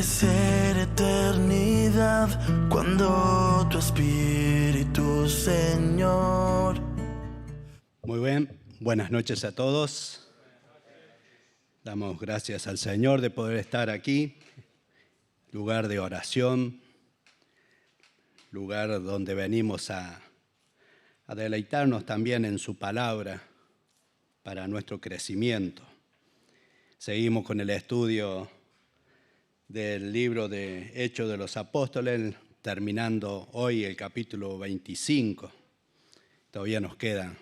ser eternidad cuando tu espíritu, Señor. Muy bien, buenas noches a todos. Damos gracias al Señor de poder estar aquí, lugar de oración, lugar donde venimos a deleitarnos también en su palabra para nuestro crecimiento. Seguimos con el estudio del libro de Hechos de los Apóstoles, terminando hoy el capítulo 25. Todavía nos quedan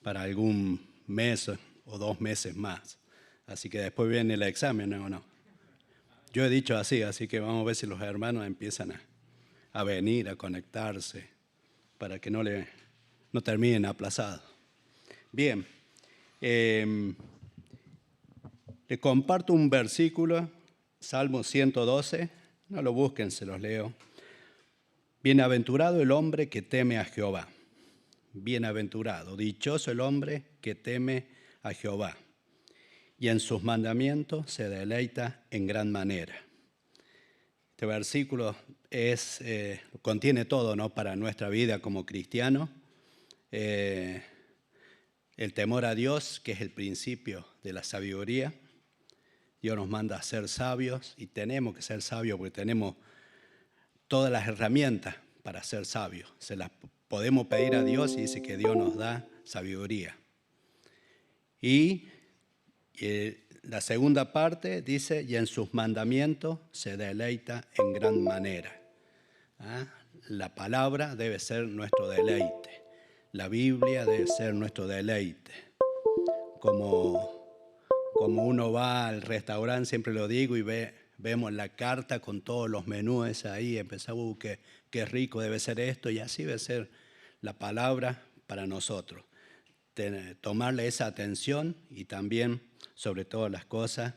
para algún mes o 2 meses más. Así que después viene el examen, ¿o no? Yo he dicho así que vamos a ver si los hermanos empiezan a venir, a conectarse, para que no terminen aplazados. Bien, le comparto un versículo, Salmo 112, no lo busquen, se los leo. Bienaventurado el hombre que teme a Jehová. Bienaventurado, dichoso el hombre que teme a Jehová, y en sus mandamientos se deleita en gran manera. Este versículo contiene todo, ¿no?, para nuestra vida como cristianos. El temor a Dios, que es el principio de la sabiduría. Dios nos manda a ser sabios y tenemos que ser sabios porque tenemos todas las herramientas para ser sabios. Se las podemos pedir a Dios y dice que Dios nos da sabiduría. Y la segunda parte dice, y en sus mandamientos se deleita en gran manera. La palabra debe ser nuestro deleite. La Biblia debe ser nuestro deleite. Como uno va al restaurante, siempre lo digo, y vemos la carta con todos los menús ahí, empezamos, qué rico debe ser esto, y así debe ser la palabra para nosotros. Tomarle esa atención y también, sobre todas las cosas,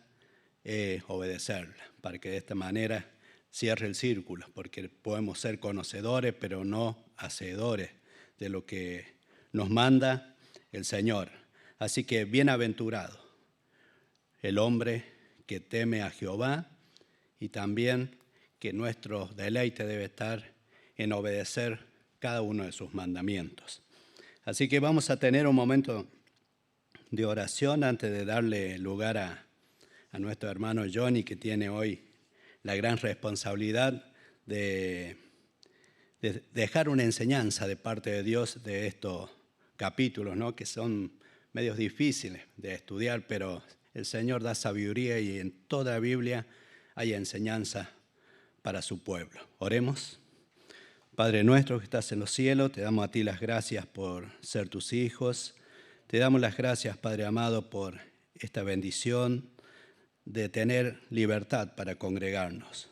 obedecerla, para que de esta manera cierre el círculo, porque podemos ser conocedores, pero no hacedores de lo que nos manda el Señor. Así que bienaventurado el hombre que teme a Jehová, y también que nuestro deleite debe estar en obedecer cada uno de sus mandamientos. Así que vamos a tener un momento de oración antes de darle lugar a nuestro hermano Johnny, que tiene hoy la gran responsabilidad de dejar una enseñanza de parte de Dios de estos capítulos, ¿no?, que son medios difíciles de estudiar, pero el Señor da sabiduría y en toda la Biblia hay enseñanza para su pueblo. Oremos. Padre nuestro que estás en los cielos, te damos a ti las gracias por ser tus hijos. Te damos las gracias, Padre amado, por esta bendición de tener libertad para congregarnos.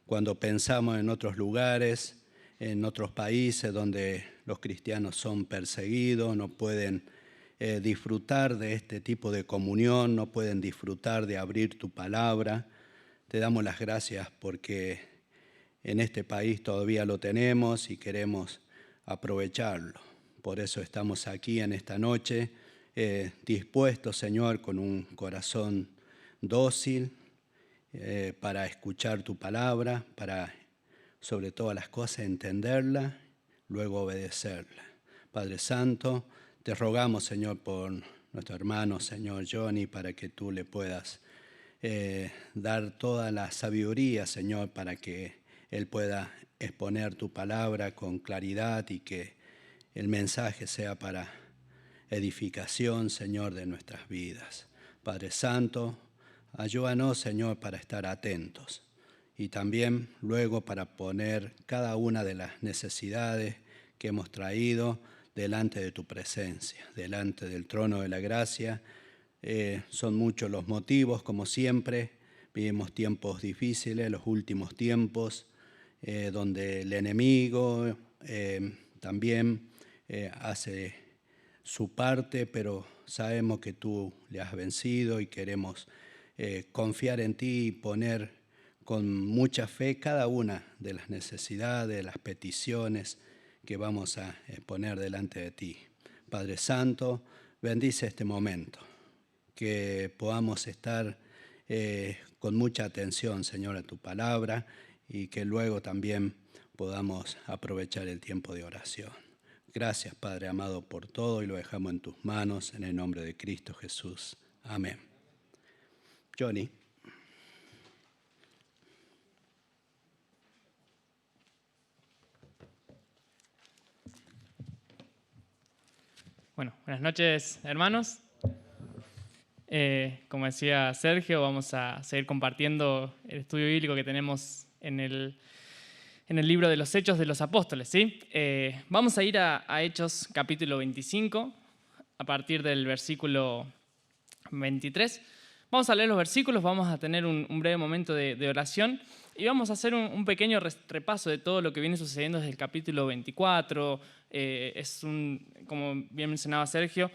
Cuando pensamos en otros lugares, en otros países donde los cristianos son perseguidos, no pueden disfrutar de este tipo de comunión, no pueden disfrutar de abrir tu palabra. Te damos las gracias porque en este país todavía lo tenemos y queremos aprovecharlo. Por eso estamos aquí en esta noche, dispuestos, Señor, con un corazón dócil para escuchar tu palabra, para sobre todas las cosas entenderla, luego obedecerla. Padre Santo, te rogamos, Señor, por nuestro hermano, Señor Johnny, para que tú le puedas dar toda la sabiduría, Señor, para que él pueda exponer tu palabra con claridad y que el mensaje sea para edificación, Señor, de nuestras vidas. Padre Santo, ayúdanos, Señor, para estar atentos y también luego para poner cada una de las necesidades que hemos traído delante de tu presencia, delante del trono de la gracia. Son muchos los motivos, como siempre. Vivimos tiempos difíciles, los últimos tiempos, donde el enemigo también hace su parte, pero sabemos que tú le has vencido y queremos confiar en ti y poner con mucha fe cada una de las necesidades, de las peticiones que vamos a poner delante de ti. Padre Santo, bendice este momento, que podamos estar con mucha atención, Señor, a tu palabra y que luego también podamos aprovechar el tiempo de oración. Gracias, Padre amado, por todo y lo dejamos en tus manos, en el nombre de Cristo Jesús. Amén. Johnny. Bueno, buenas noches, hermanos. Como decía Sergio, vamos a seguir compartiendo el estudio bíblico que tenemos en el libro de los Hechos de los Apóstoles, ¿sí? Vamos a ir a Hechos capítulo 25, a partir del versículo 23. Vamos a leer los versículos, vamos a tener un breve momento de oración y vamos a hacer un pequeño repaso de todo lo que viene sucediendo desde el capítulo 24. Como bien mencionaba Sergio,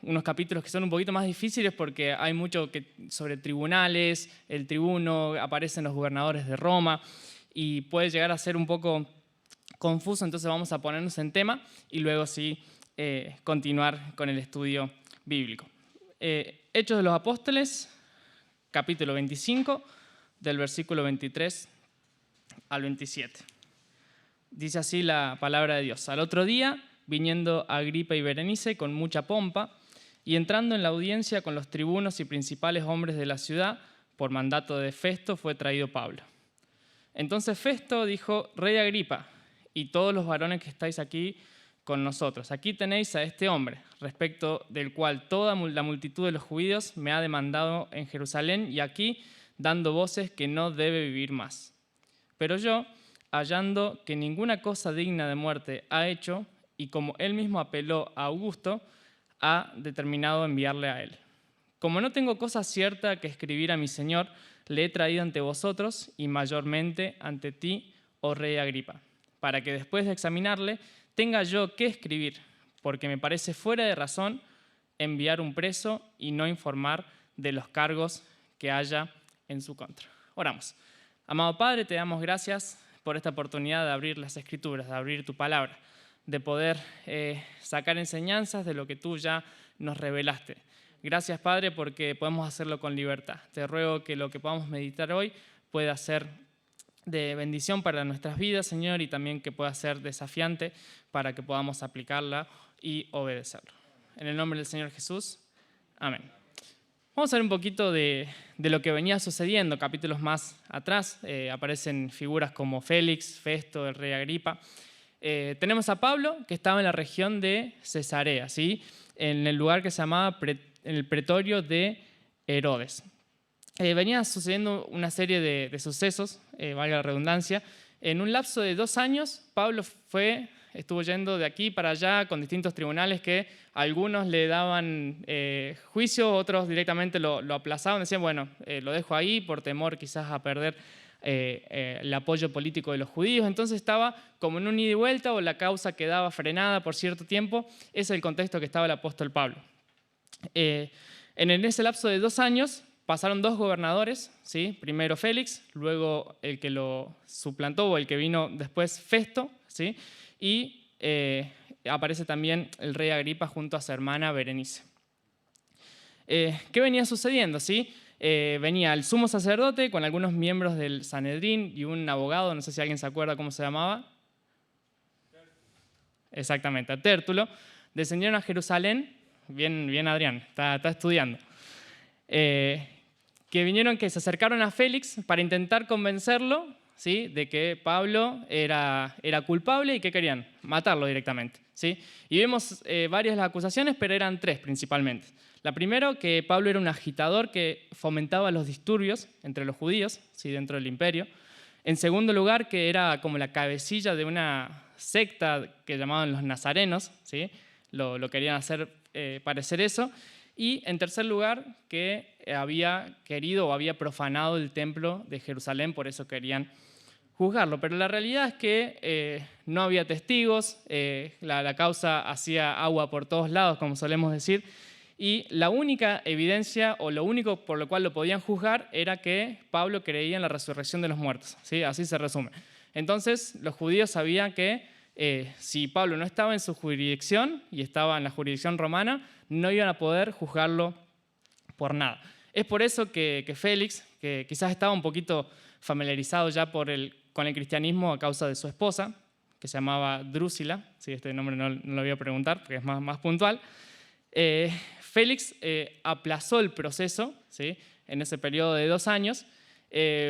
unos capítulos que son un poquito más difíciles porque hay mucho sobre tribunales, el tribuno, aparecen los gobernadores de Roma y puede llegar a ser un poco confuso, entonces vamos a ponernos en tema y luego sí continuar con el estudio bíblico. Hechos de los Apóstoles, capítulo 25, del versículo 23 al 27. Dice así la palabra de Dios. Al otro día, viniendo Agripa y Berenice con mucha pompa, y entrando en la audiencia con los tribunos y principales hombres de la ciudad, por mandato de Festo fue traído Pablo. Entonces Festo dijo: Rey Agripa, y todos los varones que estáis aquí con nosotros, aquí tenéis a este hombre, respecto del cual toda la multitud de los judíos me ha demandado en Jerusalén, y aquí dando voces que no debe vivir más. Pero yo, hallando que ninguna cosa digna de muerte ha hecho, y como él mismo apeló a Augusto, ha determinado enviarle a él. Como no tengo cosa cierta que escribir a mi señor, le he traído ante vosotros y mayormente ante ti, oh rey Agripa, para que después de examinarle tenga yo que escribir, porque me parece fuera de razón enviar un preso y no informar de los cargos que haya en su contra. Oramos. Amado Padre, te damos gracias por esta oportunidad de abrir las Escrituras, de abrir tu palabra, de poder sacar enseñanzas de lo que tú ya nos revelaste. Gracias, Padre, porque podemos hacerlo con libertad. Te ruego que lo que podamos meditar hoy pueda ser de bendición para nuestras vidas, Señor, y también que pueda ser desafiante para que podamos aplicarla y obedecerlo. En el nombre del Señor Jesús, amén. Vamos a ver un poquito de lo que venía sucediendo. Capítulos más atrás aparecen figuras como Félix, Festo, el rey Agripa. Tenemos a Pablo, que estaba en la región de Cesarea, ¿sí? En el lugar que se llamaba el pretorio de Herodes. Venía sucediendo una serie de sucesos, valga la redundancia. En un lapso de 2 años, Pablo estuvo yendo de aquí para allá con distintos tribunales que algunos le daban juicio, otros directamente lo aplazaban, decían, bueno, lo dejo ahí por temor quizás a perder el apoyo político de los judíos. Entonces estaba como en un ida y vuelta o la causa quedaba frenada por cierto tiempo. Ese es el contexto que estaba el apóstol Pablo. En ese lapso de 2 años pasaron 2 gobernadores, ¿sí? Primero Félix, luego el que lo suplantó o el que vino después Festo, ¿sí? Y aparece también el rey Agripa junto a su hermana Berenice. ¿Qué venía sucediendo? ¿Sí? Venía el sumo sacerdote con algunos miembros del Sanedrín y un abogado, no sé si alguien se acuerda cómo se llamaba. Exactamente, a Tértulo. Descendieron a Jerusalén, bien Adrián, está estudiando. Que se acercaron a Félix para intentar convencerlo, ¿sí? De que Pablo era culpable y que querían matarlo directamente, ¿sí? Y vemos varias de las acusaciones, pero eran 3 principalmente. La primera, que Pablo era un agitador que fomentaba los disturbios entre los judíos, ¿sí? Dentro del imperio. En segundo lugar, que era como la cabecilla de una secta que llamaban los nazarenos, ¿sí? Lo querían hacer parecer eso. Y en tercer lugar, que había querido o había profanado el templo de Jerusalén, por eso querían juzgarlo. Pero la realidad es que no había testigos, la causa hacía agua por todos lados, como solemos decir, y la única evidencia o lo único por lo cual lo podían juzgar era que Pablo creía en la resurrección de los muertos, ¿sí? Así se resume. Entonces los judíos sabían que si Pablo no estaba en su jurisdicción y estaba en la jurisdicción romana, no iban a poder juzgarlo por nada. Es por eso que Félix, que quizás estaba un poquito familiarizado ya con el cristianismo a causa de su esposa, que se llamaba Drusila, sí, este nombre no lo voy a preguntar porque es más puntual, Félix aplazó el proceso, ¿sí?, en ese periodo de 2 años.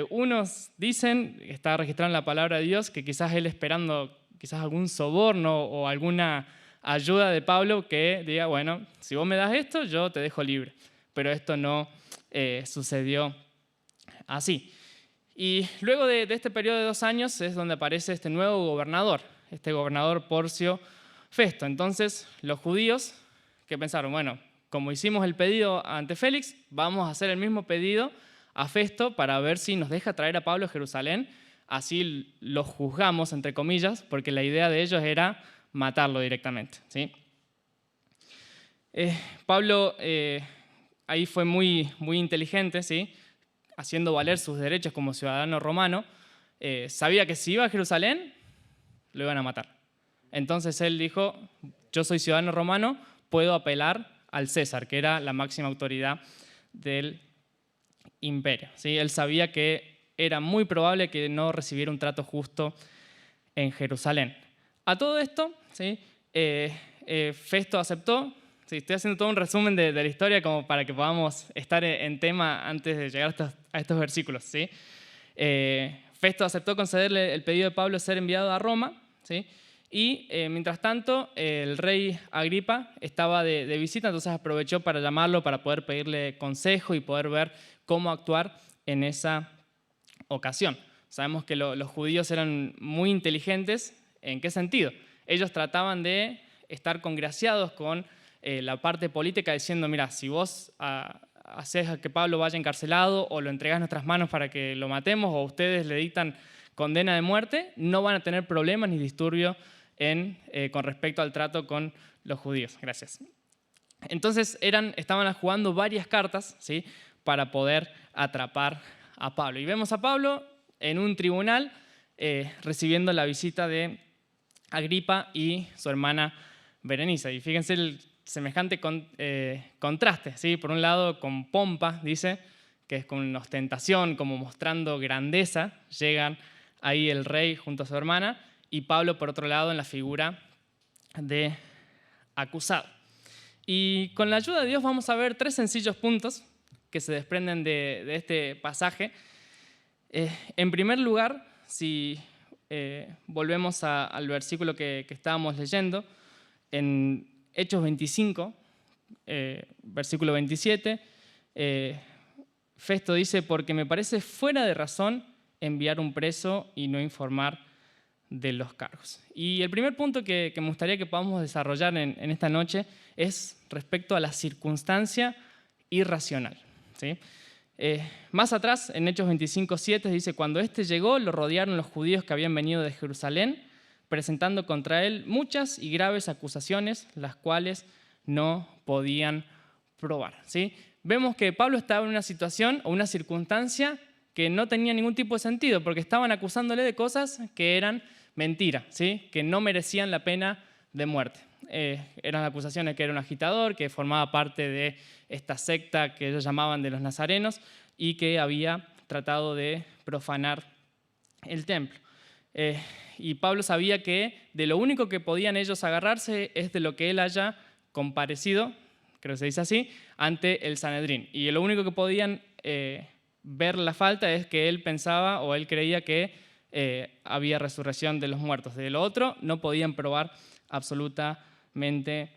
Unos dicen, está registrado en la palabra de Dios, que quizás él esperando quizás algún soborno o alguna ayuda de Pablo que diga, bueno, si vos me das esto, yo te dejo libre. Pero esto no sucedió así. Y luego de este periodo de 2 años es donde aparece este nuevo gobernador, este gobernador Porcio Festo. Entonces los judíos que pensaron, bueno, como hicimos el pedido ante Félix, vamos a hacer el mismo pedido a Festo para ver si nos deja traer a Pablo a Jerusalén. Así lo juzgamos, entre comillas, porque la idea de ellos era matarlo directamente, ¿sí? Pablo ahí fue muy inteligente, ¿sí?, haciendo valer sus derechos como ciudadano romano. Sabía que si iba a Jerusalén, lo iban a matar. Entonces él dijo, yo soy ciudadano romano, puedo apelar al César, que era la máxima autoridad del imperio, ¿sí? Él sabía que era muy probable que no recibiera un trato justo en Jerusalén. A todo esto, ¿sí?, Festo aceptó. Sí, estoy haciendo todo un resumen de la historia como para que podamos estar en tema antes de llegar a estos versículos, ¿sí? Festo aceptó concederle el pedido de Pablo de ser enviado a Roma, ¿sí? Y mientras tanto el rey Agripa estaba de visita, entonces aprovechó para llamarlo para poder pedirle consejo y poder ver cómo actuar en esa ocasión. Sabemos que los judíos eran muy inteligentes. ¿En qué sentido? Ellos trataban de estar congraciados con la parte política, diciendo, mira, si vos haces a que Pablo vaya encarcelado o lo entregás en nuestras manos para que lo matemos o ustedes le dictan condena de muerte, no van a tener problemas ni disturbios con respecto al trato con los judíos. Gracias. Entonces estaban jugando varias cartas, ¿sí?, para poder atrapar a Pablo. Y vemos a Pablo en un tribunal recibiendo la visita de Agripa y su hermana Berenice. Y fíjense el semejante contraste, ¿sí? Por un lado, con pompa, dice, que es con ostentación, como mostrando grandeza, llegan ahí el rey junto a su hermana, y Pablo, por otro lado, en la figura de acusado. Y con la ayuda de Dios vamos a ver 3 sencillos puntos que se desprenden de este pasaje. En primer lugar, si volvemos al versículo que estábamos leyendo, en Hechos 25, versículo 27, Festo dice, porque me parece fuera de razón enviar un preso y no informar de los cargos. Y el primer punto que me gustaría que podamos desarrollar en esta noche es respecto a la circunstancia irracional, ¿sí? Más atrás, en Hechos 25:7, dice, cuando éste llegó, lo rodearon los judíos que habían venido de Jerusalén, presentando contra él muchas y graves acusaciones, las cuales no podían probar, ¿sí? Vemos que Pablo estaba en una situación o una circunstancia que no tenía ningún tipo de sentido, porque estaban acusándole de cosas que eran mentiras, ¿sí?, que no merecían la pena de muerte. Eran acusaciones que era un agitador, que formaba parte de esta secta que ellos llamaban de los nazarenos y que había tratado de profanar el templo. Y Pablo sabía que de lo único que podían ellos agarrarse es de lo que él haya comparecido, creo que se dice así, ante el Sanedrín. Y lo único que podían ver la falta es que él pensaba o él creía que había resurrección de los muertos. De lo otro no podían probar absolutamente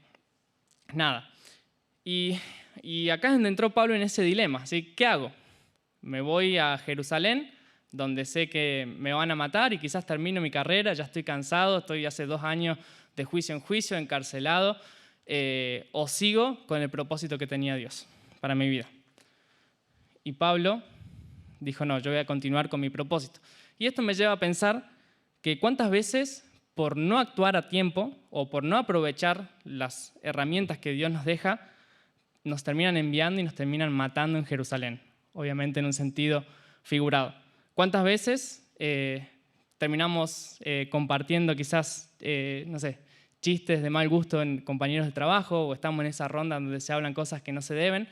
nada. Y acá es donde entró Pablo en ese dilema, ¿sí? ¿Qué hago? ¿Me voy a Jerusalén, donde sé que me van a matar y quizás termino mi carrera, ya estoy cansado, estoy hace 2 años de juicio en juicio, encarcelado, o sigo con el propósito que tenía Dios para mi vida? Y Pablo dijo, no, yo voy a continuar con mi propósito. Y esto me lleva a pensar que cuántas veces por no actuar a tiempo o por no aprovechar las herramientas que Dios nos deja, nos terminan enviando y nos terminan matando en Jerusalén, obviamente en un sentido figurado. ¿Cuántas veces terminamos compartiendo quizás, no sé, chistes de mal gusto en compañeros de trabajo o estamos en esa ronda donde se hablan cosas que no se deben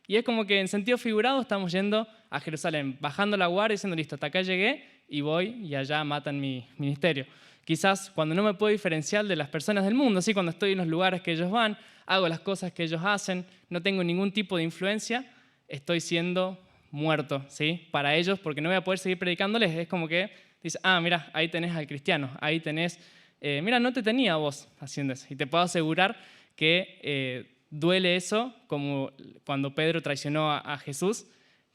Y es como que en sentido figurado estamos yendo a Jerusalén, bajando la guardia, diciendo, listo, hasta acá llegué y voy y allá matan mi ministerio. Quizás cuando no me puedo diferenciar de las personas del mundo, ¿sí? Cuando estoy en los lugares que ellos van, hago las cosas que ellos hacen, no tengo ningún tipo de influencia, estoy siendo muerto, ¿sí? Para ellos, porque no voy a poder seguir predicándoles. Es como que dice, mira, ahí tenés al cristiano, ahí tenés, mira, no te tenía a vos haciendo eso. Y te puedo asegurar que duele eso, como cuando Pedro traicionó a Jesús,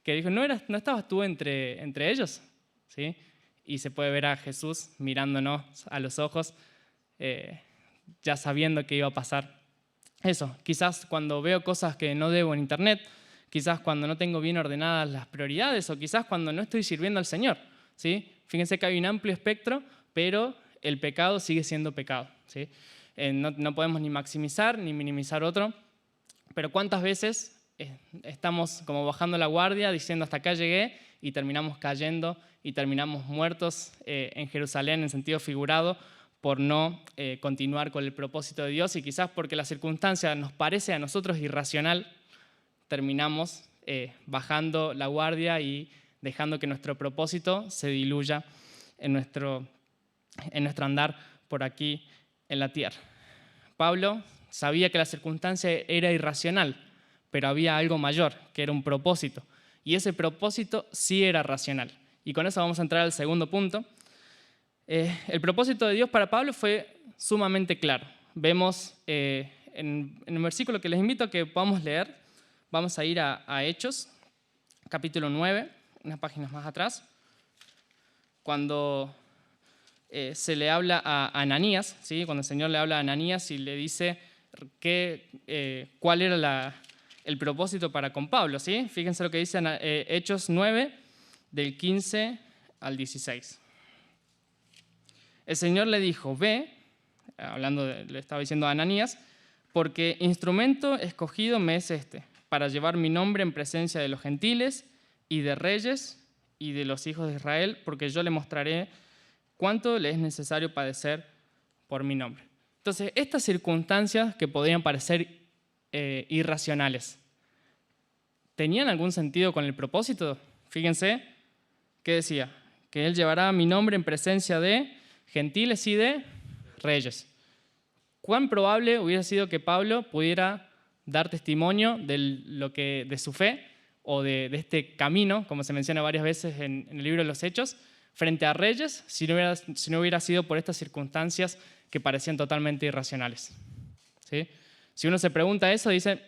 que dijo, ¿no estabas tú entre ellos? ¿Sí? Y se puede ver a Jesús mirándonos a los ojos, ya sabiendo que iba a pasar eso. Quizás cuando veo cosas que no debo en internet, quizás cuando no tengo bien ordenadas las prioridades, o quizás cuando no estoy sirviendo al Señor, ¿sí? Fíjense que hay un amplio espectro, pero el pecado sigue siendo pecado, ¿sí? No podemos ni maximizar ni minimizar otro, pero ¿cuántas veces estamos como bajando la guardia, diciendo hasta acá llegué, y terminamos cayendo y terminamos muertos en Jerusalén en sentido figurado por no continuar con el propósito de Dios, y quizás porque la circunstancia nos parece a nosotros irracional, terminamos bajando la guardia y dejando que nuestro propósito se diluya en nuestro andar por aquí en la tierra. Pablo sabía que la circunstancia era irracional, pero había algo mayor, que era un propósito. Y ese propósito sí era racional. Y con eso vamos a entrar al segundo punto. El propósito de Dios para Pablo fue sumamente claro. Vemos en un versículo que les invito a que podamos leer. Vamos a ir a Hechos, capítulo 9, unas páginas más atrás, cuando se le habla a Ananías, ¿sí? Cuando el Señor le habla a Ananías y le dice cuál era el propósito para con Pablo, ¿sí? Fíjense lo que dice Hechos 9, del 15 al 16. El Señor le dijo, ve, le estaba diciendo a Ananías, porque instrumento escogido me es este, para llevar mi nombre en presencia de los gentiles y de reyes y de los hijos de Israel, porque yo le mostraré cuánto le es necesario padecer por mi nombre. Entonces, estas circunstancias que podrían parecer irracionales, ¿tenían algún sentido con el propósito? Fíjense, ¿qué decía? Que él llevará mi nombre en presencia de gentiles y de reyes. ¿Cuán probable hubiera sido que Pablo pudiera dar testimonio de su fe o de este camino, como se menciona varias veces en el libro de los Hechos, frente a reyes, si no hubiera sido por estas circunstancias que parecían totalmente irracionales? ¿Sí? Si uno se pregunta eso, dice,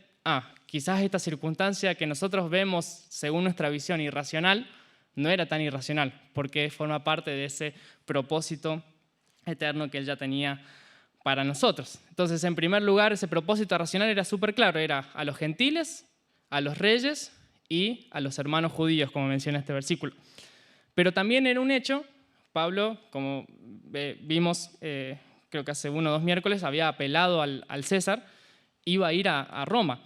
quizás esta circunstancia que nosotros vemos según nuestra visión irracional no era tan irracional, porque forma parte de ese propósito eterno que él ya tenía para nosotros. Entonces, en primer lugar, ese propósito racional era súper claro, era a los gentiles, a los reyes y a los hermanos judíos, como menciona este versículo. Pero también era un hecho, Pablo, como vimos, creo que hace 1 o 2 miércoles, había apelado al César, iba a ir a Roma.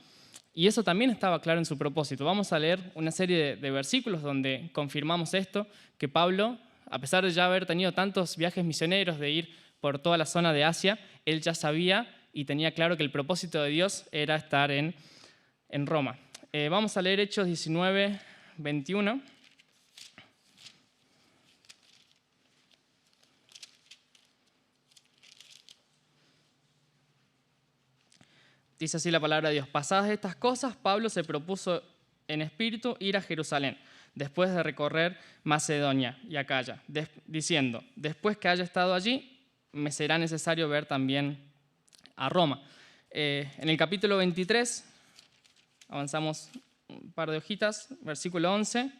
Y eso también estaba claro en su propósito. Vamos a leer una serie de versículos donde confirmamos esto, que Pablo, a pesar de ya haber tenido tantos viajes misioneros, de ir por toda la zona de Asia, él ya sabía y tenía claro que el propósito de Dios era estar en Roma. Vamos a leer Hechos 19, 21. Dice así la palabra de Dios. Pasadas estas cosas, Pablo se propuso en espíritu ir a Jerusalén, después de recorrer Macedonia y Acaya, diciendo, después que haya estado allí, me será necesario ver también a Roma. En el capítulo 23, avanzamos un par de hojitas, versículo 11.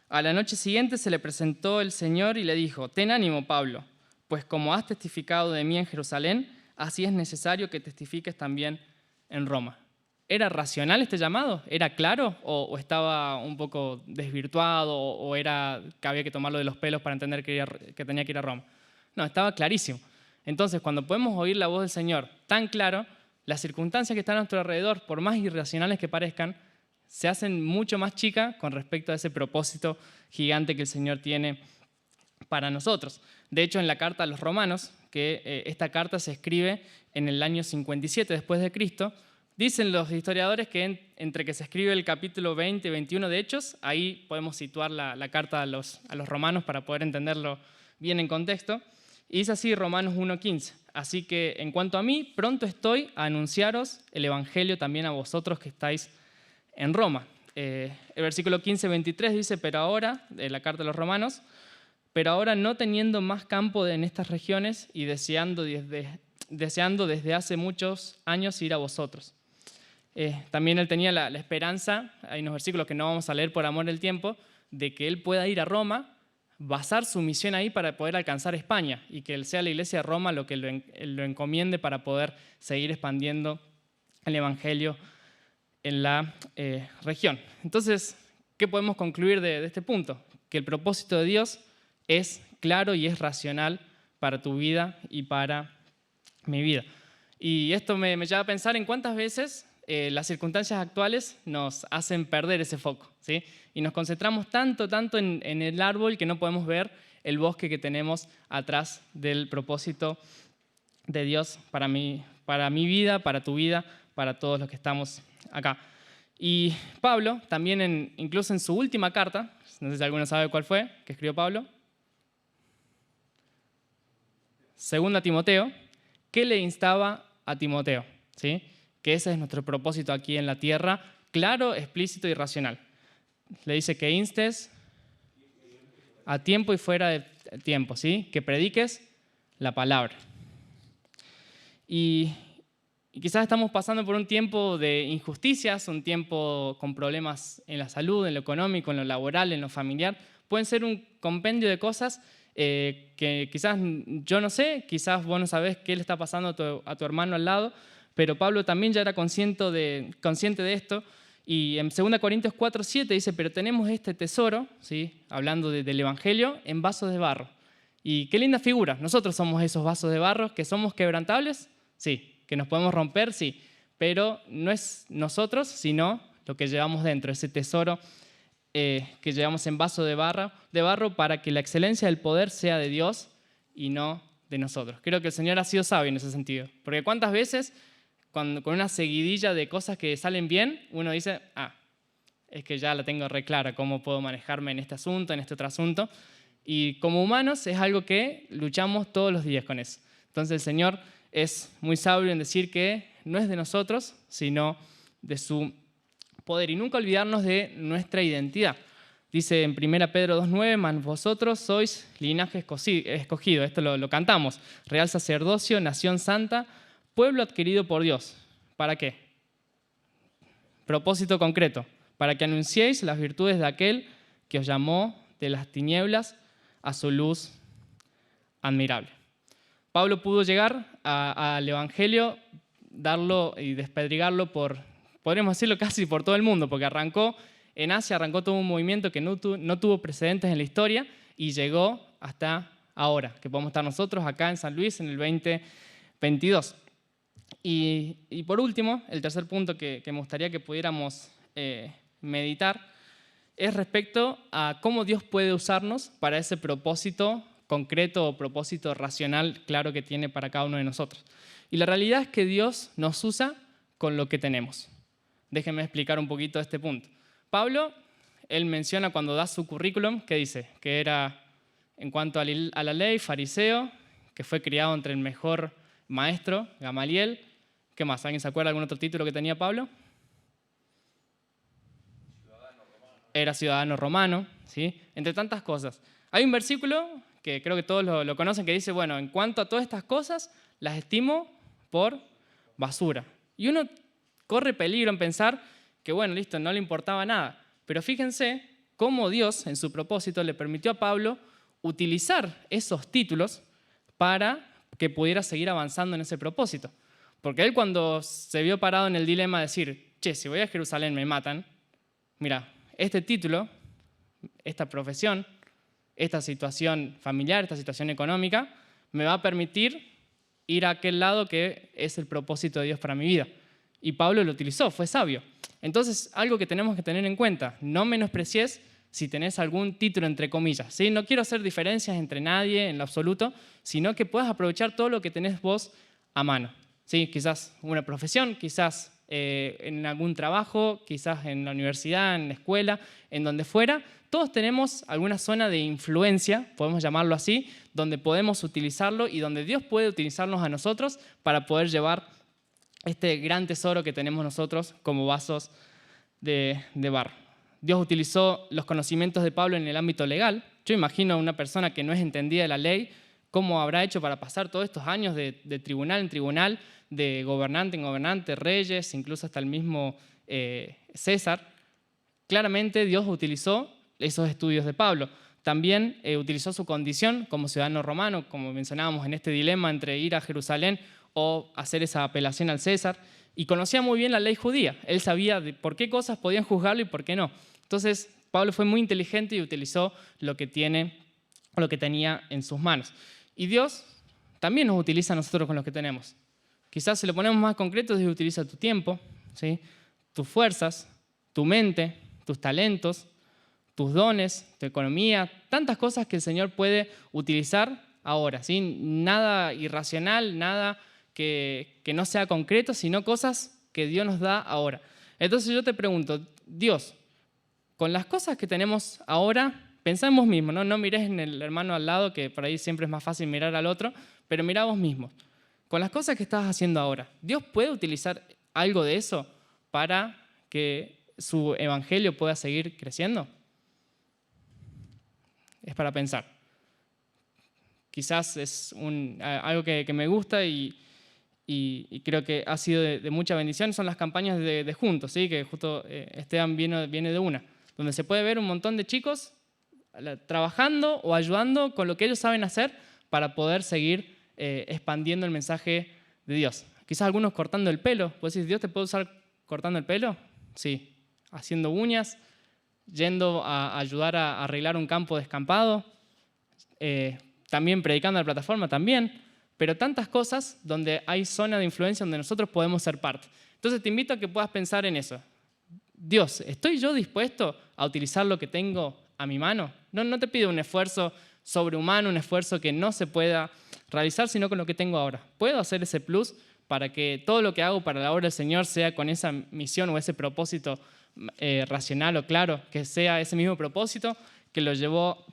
A la noche siguiente se le presentó el Señor y le dijo, ten ánimo, Pablo, pues como has testificado de mí en Jerusalén, así es necesario que testifiques también en Roma. ¿Era racional este llamado? ¿Era claro o estaba un poco desvirtuado o era que había que tomarlo de los pelos para entender que tenía que ir a Roma? No, estaba clarísimo. Entonces, cuando podemos oír la voz del Señor tan claro, las circunstancias que están a nuestro alrededor, por más irracionales que parezcan, se hacen mucho más chicas con respecto a ese propósito gigante que el Señor tiene para nosotros. De hecho, en la carta a los romanos, que esta carta se escribe en el año 57 después de Cristo, Dicen los historiadores que entre que se escribe el capítulo 20 y 21 de Hechos, ahí podemos situar la carta a los romanos para poder entenderlo bien en contexto. Y dice así Romanos 1:15. Así que en cuanto a mí, pronto estoy a anunciaros el evangelio también a vosotros que estáis en Roma. El versículo 15-23 dice, pero ahora, de la carta a los romanos, pero ahora no teniendo más campo en estas regiones y deseando desde hace muchos años ir a vosotros. También él tenía la esperanza, hay unos versículos que no vamos a leer por amor del tiempo, de que él pueda ir a Roma, basar su misión ahí para poder alcanzar España y que él sea la iglesia de Roma lo que lo encomiende para poder seguir expandiendo el evangelio en la región. Entonces, ¿qué podemos concluir de este punto? Que el propósito de Dios es claro y es racional para tu vida y para mi vida. Y esto me lleva a pensar en cuántas veces las circunstancias actuales nos hacen perder ese foco, ¿sí? Y nos concentramos tanto en el árbol que no podemos ver el bosque que tenemos atrás del propósito de Dios para mi vida, para tu vida, para todos los que estamos acá. Y Pablo, también incluso en su última carta, no sé si alguno sabe cuál fue, que escribió Pablo, 2 Timoteo, que le instaba a Timoteo, ¿sí? Que ese es nuestro propósito aquí en la tierra, claro, explícito y racional. Le dice que instes a tiempo y fuera de tiempo, ¿sí? Que prediques la palabra. Y quizás estamos pasando por un tiempo de injusticias, un tiempo con problemas en la salud, en lo económico, en lo laboral, en lo familiar. Pueden ser un compendio de cosas que quizás yo no sé, quizás vos no sabés qué le está pasando a tu hermano al lado, pero Pablo también ya era consciente de esto. Y en 2 Corintios 4:7 dice, pero tenemos este tesoro, ¿sí? Hablando del Evangelio, en vasos de barro. Y qué linda figura. Nosotros somos esos vasos de barro, que somos quebrantables, sí. Que nos podemos romper, sí. Pero no es nosotros, sino lo que llevamos dentro, ese tesoro que llevamos en vaso de barro para que la excelencia del poder sea de Dios y no de nosotros. Creo que el Señor ha sido sabio en ese sentido. Porque cuántas veces con una seguidilla de cosas que salen bien, uno dice, es que ya la tengo re clara, cómo puedo manejarme en este asunto, en este otro asunto. Y como humanos es algo que luchamos todos los días con eso. Entonces el Señor es muy sabio en decir que no es de nosotros, sino de su poder. Y nunca olvidarnos de nuestra identidad. Dice en 1 Pedro 2:9, mas vosotros sois linaje escogido. Esto lo cantamos. Real sacerdocio, nación santa, pueblo adquirido por Dios. ¿Para qué? Propósito concreto. Para que anunciéis las virtudes de aquel que os llamó de las tinieblas a su luz admirable. Pablo pudo llegar al Evangelio, darlo y despedrigarlo podríamos decirlo casi por todo el mundo, porque arrancó en Asia, arrancó todo un movimiento que no tuvo precedentes en la historia y llegó hasta ahora, que podemos estar nosotros acá en San Luis en el 2022. Y por último, el tercer punto que me gustaría que pudiéramos meditar es respecto a cómo Dios puede usarnos para ese propósito concreto o propósito racional claro que tiene para cada uno de nosotros. Y la realidad es que Dios nos usa con lo que tenemos. Déjenme explicar un poquito este punto. Pablo, él menciona cuando da su currículum, ¿qué dice? Que era, en cuanto a la ley, fariseo, que fue criado entre el mejor maestro, Gamaliel. ¿Qué más? ¿Alguien se acuerda de algún otro título que tenía Pablo? Era ciudadano romano, ¿sí? Entre tantas cosas. Hay un versículo que creo que todos lo conocen que dice, bueno, en cuanto a todas estas cosas, las estimo por basura. Y uno corre peligro en pensar que, bueno, listo, no le importaba nada. Pero fíjense cómo Dios, en su propósito, le permitió a Pablo utilizar esos títulos para que pudiera seguir avanzando en ese propósito. Porque él cuando se vio parado en el dilema de decir, si voy a Jerusalén me matan, mira, este título, esta profesión, esta situación familiar, esta situación económica, me va a permitir ir a aquel lado que es el propósito de Dios para mi vida. Y Pablo lo utilizó, fue sabio. Entonces, algo que tenemos que tener en cuenta, no menosprecies si tenés algún título entre comillas, ¿sí? No quiero hacer diferencias entre nadie en lo absoluto, sino que puedas aprovechar todo lo que tenés vos a mano, ¿sí? Quizás una profesión, quizás en algún trabajo, quizás en la universidad, en la escuela, en donde fuera. Todos tenemos alguna zona de influencia, podemos llamarlo así, donde podemos utilizarlo y donde Dios puede utilizarnos a nosotros para poder llevar este gran tesoro que tenemos nosotros como vasos de barro. Dios utilizó los conocimientos de Pablo en el ámbito legal. Yo imagino a una persona que no es entendida de la ley, cómo habrá hecho para pasar todos estos años de tribunal en tribunal, de gobernante en gobernante, reyes, incluso hasta el mismo César. Claramente Dios utilizó esos estudios de Pablo. También utilizó su condición como ciudadano romano, como mencionábamos en este dilema entre ir a Jerusalén o hacer esa apelación al César. Y conocía muy bien la ley judía. Él sabía de por qué cosas podían juzgarlo y por qué no. Entonces, Pablo fue muy inteligente y utilizó lo que tenía en sus manos. Y Dios también nos utiliza a nosotros con lo que tenemos. Quizás si lo ponemos más concreto, Dios utiliza tu tiempo, ¿sí? Tus fuerzas, tu mente, tus talentos, tus dones, tu economía, tantas cosas que el Señor puede utilizar ahora, ¿sí? Nada irracional, nada que no sea concreto, sino cosas que Dios nos da ahora. Entonces yo te pregunto, Dios, con las cosas que tenemos ahora, pensá en vos mismo, ¿no? No mires en el hermano al lado, que por ahí siempre es más fácil mirar al otro, pero mirá vos mismo. Con las cosas que estás haciendo ahora, ¿Dios puede utilizar algo de eso para que su evangelio pueda seguir creciendo? Es para pensar. Quizás es algo que me gusta y creo que ha sido de mucha bendición, son las campañas de Juntos, ¿sí? Que justo Esteban viene de una, donde se puede ver un montón de chicos trabajando o ayudando con lo que ellos saben hacer para poder seguir expandiendo el mensaje de Dios. Quizás algunos cortando el pelo. ¿Vos decís, Dios te puede usar cortando el pelo? Sí. Haciendo uñas, yendo a ayudar a arreglar un campo descampado, también predicando en la plataforma, también. Pero tantas cosas donde hay zona de influencia donde nosotros podemos ser parte. Entonces te invito a que puedas pensar en eso. Dios, ¿estoy yo dispuesto a utilizar lo que tengo a mi mano? No te pido un esfuerzo sobrehumano, un esfuerzo que no se pueda realizar, sino con lo que tengo ahora. ¿Puedo hacer ese plus para que todo lo que hago para la obra del Señor sea con esa misión o ese propósito racional o claro, que sea ese mismo propósito que lo llevó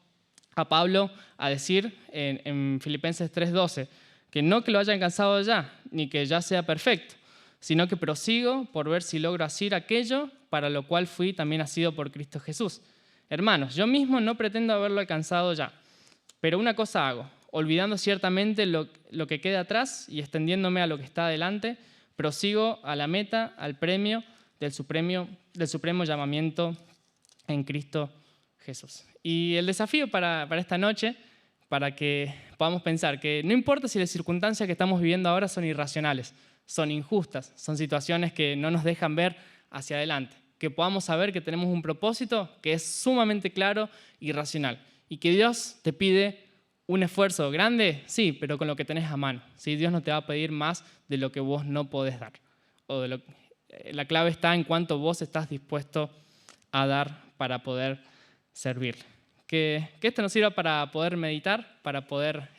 a Pablo a decir en Filipenses 3:12, que no que lo haya alcanzado ya, ni que ya sea perfecto, sino que prosigo por ver si logro hacer aquello para lo cual fui también nacido por Cristo Jesús. Hermanos, yo mismo no pretendo haberlo alcanzado ya, pero una cosa hago, olvidando ciertamente lo que queda atrás y extendiéndome a lo que está adelante, prosigo a la meta, al premio del supremo llamamiento en Cristo Jesús. Y el desafío para esta noche, para que podamos pensar que no importa si las circunstancias que estamos viviendo ahora son irracionales, son injustas, son situaciones que no nos dejan ver hacia adelante, que podamos saber que tenemos un propósito que es sumamente claro y racional y que Dios te pide un esfuerzo grande, sí, pero con lo que tenés a mano. ¿Sí? Dios no te va a pedir más de lo que vos no podés dar. La clave está en cuánto vos estás dispuesto a dar para poder servir. Que esto nos sirva para poder meditar, para poder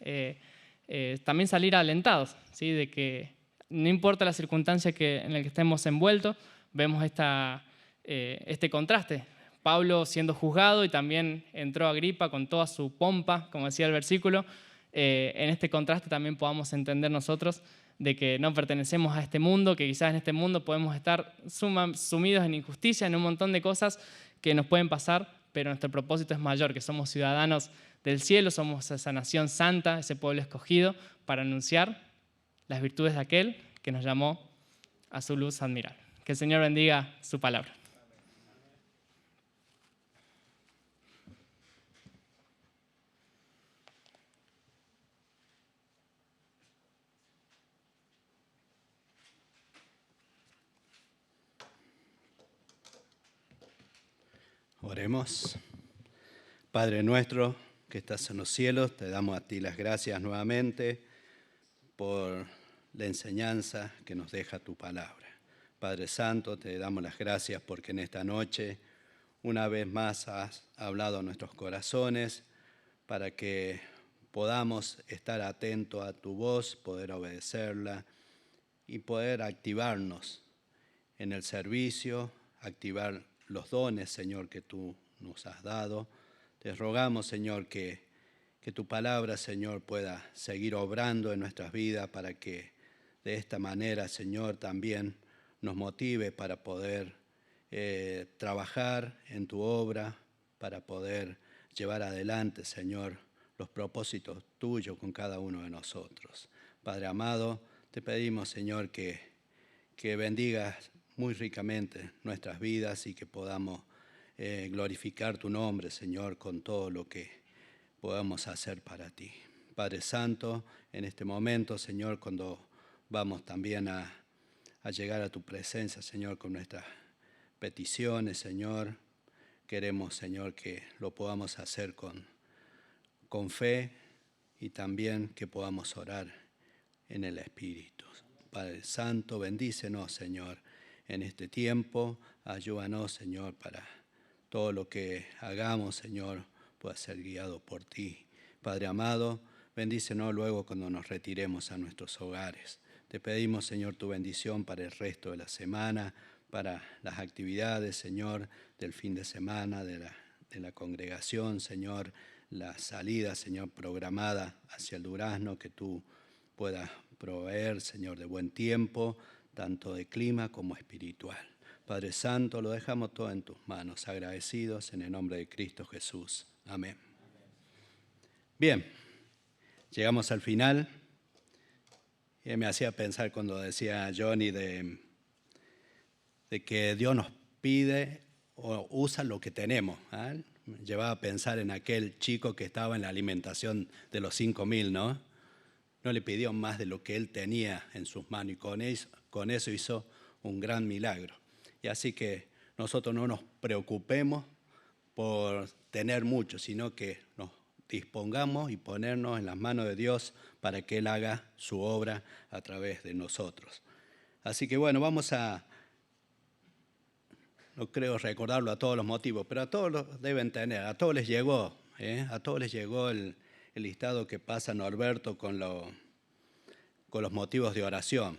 también salir alentados, ¿sí? De que no importa la circunstancia en la que estemos envueltos, vemos este contraste. Pablo siendo juzgado y también entró Agripa con toda su pompa, como decía el versículo. En este contraste también podamos entender nosotros de que no pertenecemos a este mundo, que quizás en este mundo podemos estar sumidos en injusticia, en un montón de cosas que nos pueden pasar, pero nuestro propósito es mayor, que somos ciudadanos del cielo, somos esa nación santa, ese pueblo escogido, para anunciar las virtudes de aquel que nos llamó a su luz admirable. Que el Señor bendiga su palabra. Oremos. Padre nuestro que estás en los cielos, te damos a ti las gracias nuevamente por la enseñanza que nos deja tu palabra. Padre Santo, te damos las gracias porque en esta noche una vez más has hablado a nuestros corazones para que podamos estar atentos a tu voz, poder obedecerla y poder activarnos en el servicio, activar los dones, Señor, que tú nos has dado. Te rogamos, Señor, que tu palabra, Señor, pueda seguir obrando en nuestras vidas para que de esta manera, Señor, también nos motive para poder trabajar en tu obra, para poder llevar adelante, Señor, los propósitos tuyos con cada uno de nosotros. Padre amado, te pedimos, Señor, que bendigas muy ricamente nuestras vidas y que podamos glorificar tu nombre, Señor, con todo lo que podamos hacer para ti. Padre Santo, en este momento, Señor, cuando vamos también a llegar a tu presencia, Señor, con nuestras peticiones, Señor, queremos, Señor, que lo podamos hacer con fe y también que podamos orar en el Espíritu. Padre Santo, bendícenos, Señor, en este tiempo. Ayúdanos, Señor, para todo lo que hagamos, Señor, pueda ser guiado por ti. Padre amado, bendícenos luego cuando nos retiremos a nuestros hogares. Te pedimos, Señor, tu bendición para el resto de la semana, para las actividades, Señor, del fin de semana, de la congregación, Señor, la salida, Señor, programada hacia el Durazno, que tú puedas proveer, Señor, de buen tiempo, tanto de clima como espiritual. Padre Santo, lo dejamos todo en tus manos, agradecidos en el nombre de Cristo Jesús. Amén. Bien, llegamos al final. Me hacía pensar cuando decía Johnny de que Dios nos pide o usa lo que tenemos. Me llevaba a pensar en aquel chico que estaba en la alimentación de los 5.000, ¿no? No le pidió más de lo que él tenía en sus manos y con eso hizo un gran milagro. Y así que nosotros no nos preocupemos por tener mucho, sino que nos dispongamos y ponernos en las manos de Dios para que Él haga su obra a través de nosotros. Así que bueno, vamos a, no creo recordarlo a todos los motivos, pero a todos los deben tener, a todos les llegó, el listado que pasa Norberto con los motivos de oración.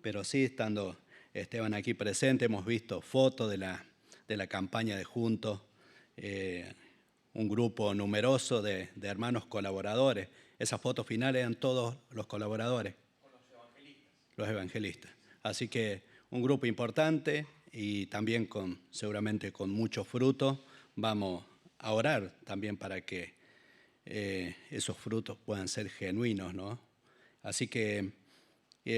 Pero sí, estando Esteban aquí presente, hemos visto fotos de la campaña de Juntos, un grupo numeroso de hermanos colaboradores. Esas fotos finales eran todos los colaboradores. O los evangelistas. Así que un grupo importante y también seguramente con mucho fruto. Vamos a orar también para que esos frutos puedan ser genuinos, ¿no? Así que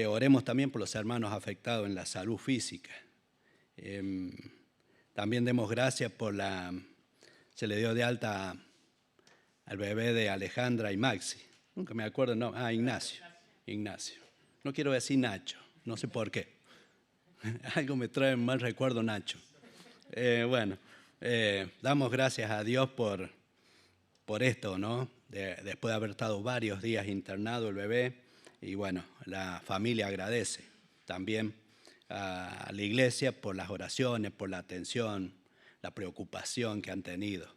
oremos también por los hermanos afectados en la salud física. También demos gracias se le dio de alta al bebé de Alejandra y Maxi. Nunca me acuerdo, no. Ignacio. No quiero decir Nacho, no sé por qué. Algo me trae mal recuerdo Nacho. Damos gracias a Dios por esto, ¿no? Después de haber estado varios días internado el bebé, y bueno, la familia agradece también a la iglesia por las oraciones, por la atención, la preocupación que han tenido.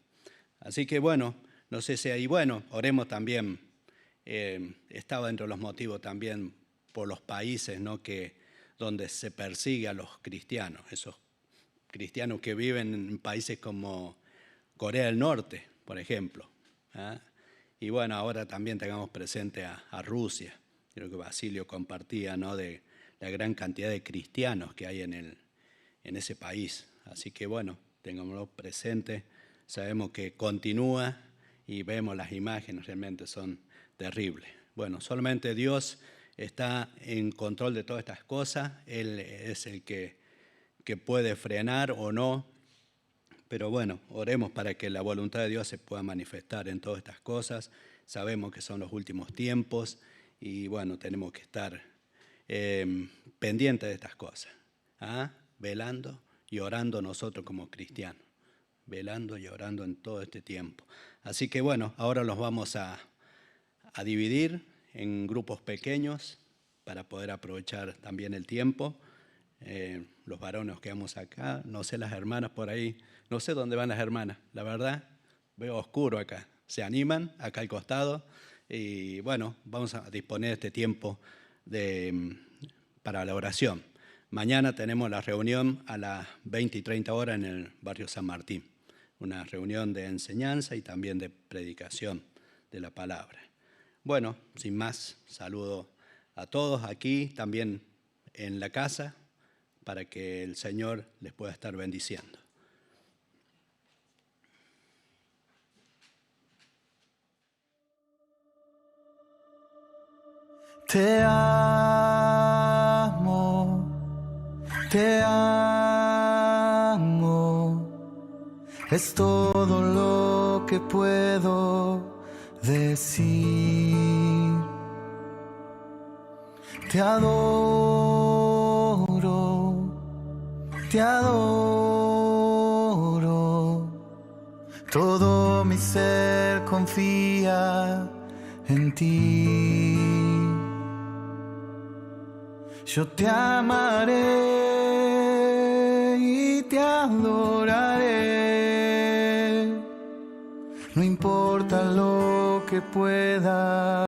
Así que bueno, no sé si ahí, oremos también, estaba entre los motivos también por los países, ¿no? Donde se persigue a los cristianos, esos cristianos que viven en países como Corea del Norte, por ejemplo. Y bueno, ahora también tengamos presente a Rusia. Creo que Basilio compartía, ¿no? De la gran cantidad de cristianos que hay en ese país. Así que bueno, tengámoslo presente. Sabemos que continúa y vemos las imágenes, realmente son terribles. Bueno, solamente Dios está en control de todas estas cosas. Él es el que puede frenar o no. Pero bueno, oremos para que la voluntad de Dios se pueda manifestar en todas estas cosas. Sabemos que son los últimos tiempos y bueno, tenemos que estar pendientes de estas cosas. Velando y orando nosotros como cristianos. Velando y orando en todo este tiempo. Así que bueno, ahora los vamos a dividir en grupos pequeños para poder aprovechar también el tiempo. Los varones que vamos acá, no sé las hermanas por ahí, no sé dónde van las hermanas, la verdad, veo oscuro acá. Se animan acá al costado y bueno, vamos a disponer este tiempo para la oración. Mañana tenemos la reunión a las 20 y 30 horas en el barrio San Martín. Una reunión de enseñanza y también de predicación de la palabra. Bueno, sin más, saludo a todos aquí, también en la casa, para que el Señor les pueda estar bendiciendo. Te amo, es todo lo que puedo decir. Te adoro, todo mi ser confía en ti. Yo te amaré y te adoraré, no importa lo que pueda